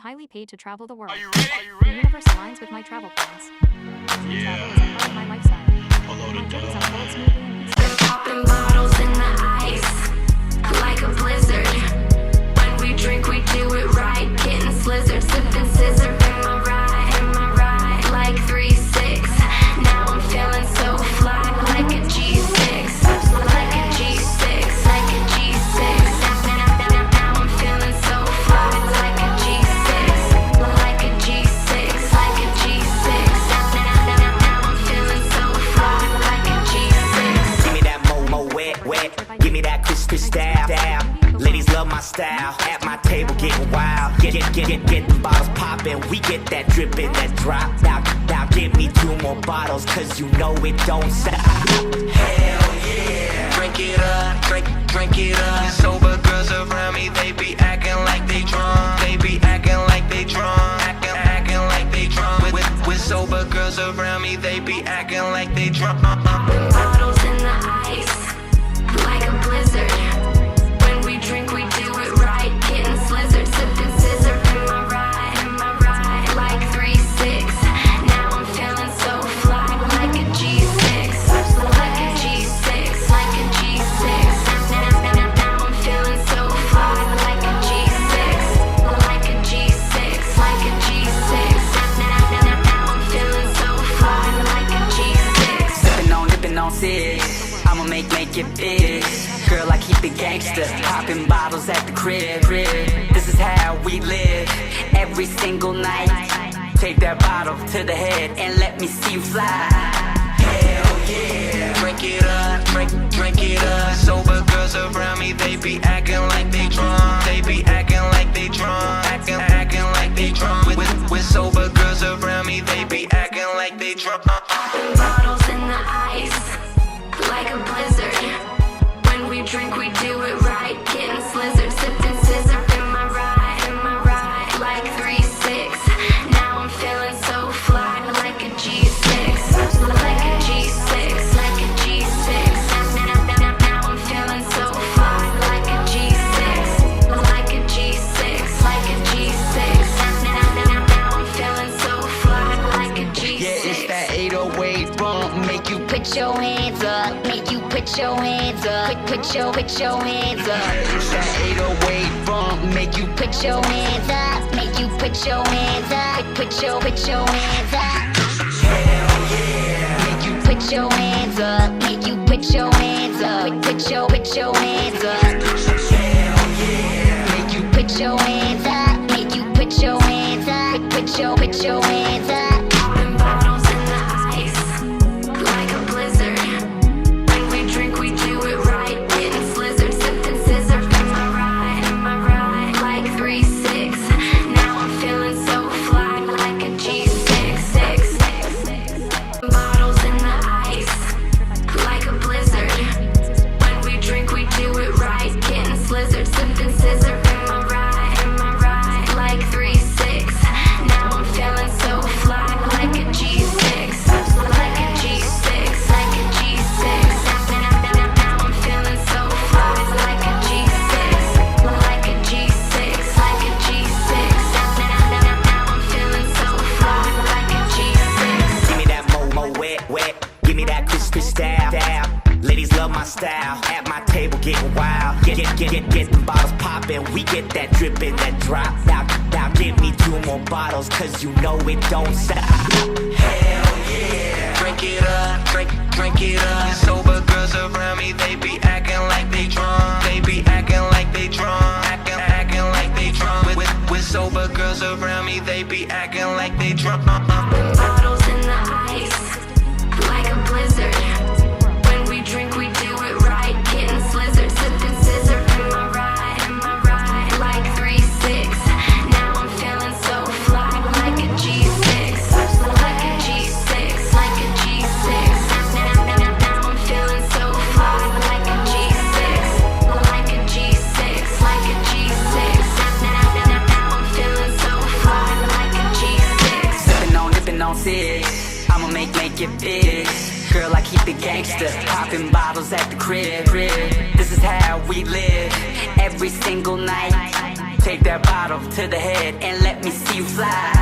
highly paid to travel the world. Are you ready? The universe aligns with my travel plans. Free travel is a part of my lifestyle. My journeys unfold smoothly and peacefully. Popping bottles in the ice, like a blizzard. When we drink, we do it right. Getting slizzard, sipping scissor. Am I right? Like 3-6. Now I'm feeling so fly, like a G6. Like a G6, like a G6. Now I'm feeling so fly, like a G6. Like a G6, like a G6. Now I'm feeling so fly, like a G6. Give me that mo wet. Give me that crispy style. Ladies love my style. At my table getting wild. Get the bottles poppin'. We get that drippin', that drop. Now give me 2 more bottles, cause you know it don't stop. Hell yeah. Drink it up, drink it up. Sober girls around me, they be acting like they drunk. They be acting like they drunk. Acting like they drunk. With sober girls around me, they be acting like they drunk. Bottles in the ice, like a blizzard. When we drink, we do it right. Getting slizzard, sipping scissor. Am I right? Like 3-6. Now I'm feeling so fly, like a G6. Like a G6, like a G6. Now I'm feeling so fly, like a G6. Like a G6, like a G6. Now I'm feeling so fly, like a G6. Sippin' on 6. I'ma make it big. Girl, I keep it gangster. Popping bottles at the crib. This is how we live every single night. Take that bottle to the head and let me see you fly. Hell yeah. Drink it up, drink it up. Sober girls around me, they be acting like they drunk. They be acting like they drunk. Acting like they drunk. With sober girls around me, they be acting like they drunk. Bottles in the ice, like a blizzard. When we drink, we do it right. Getting slizzard, sipping scissor. Am I right? Like 3-6. Now I'm feeling so fly, like a G6. Like a G6, like a G6. Now I'm feeling so fly, like a G6. Like a G6, like a G6. Now I'm feeling so fly, like a G6. Yeah, it's that 808 bump. Make you Put your hands up, make you put your hands up, put your hands up. It's that 808 bump. Make you Put your hands up, make you put your hands up, put your hands up. hell yeah. Make you put your hands up, make you put your hands up, put your hands up. Hell yeah. Make you put your hands up, make you put your hands up, put your hands up. Popping bottles in the ice, like a blizzard. When we drink, we do it right. Getting slizzard, sipping scissor. Am I right? Like 3-6. Now I'm feeling so fly, like a G6. Bottles in the ice, like a blizzard. When we drink, we do it right. Getting slizzard, sipping scissor. Am I right? Like 3-6. Now I'm feeling so fly, like a G6. Like a G6, like a G6. Now I'm feeling so fly, like a G6. Like a G6, like a G6. Now I'm feeling so fly, like a G6. Give me that mo wet. Give me that crispy style. Ladies love my style. At my table getting wild. Get the bottles poppin'. We get that drippin', that drop. Now give me 2 more bottles, cause you know it don't stop. Hell yeah. Drink it up, drink it up. Sober girls around me, they be acting like they drunk. They be acting like they drunk. Acting like they drunk. With sober girls around me, they be acting like they drunk. Bottles in the ice, like a blizzard. When we drink, we do it right. Getting slizzard, sipping scissor. Am I right? Like 3-6. Now I'm feeling so fly, like a G6. Like a G6, like a G6. Now I'm feeling so fly, like a G6. Like a G6, like a G6. Now I'm feeling so fly, like a G6. Sippin' on 6. I'ma make it big. Girl, I keep it gangster. Popping bottles at the crib. This is how we live every single night. Take that bottle to the head and let me you fly.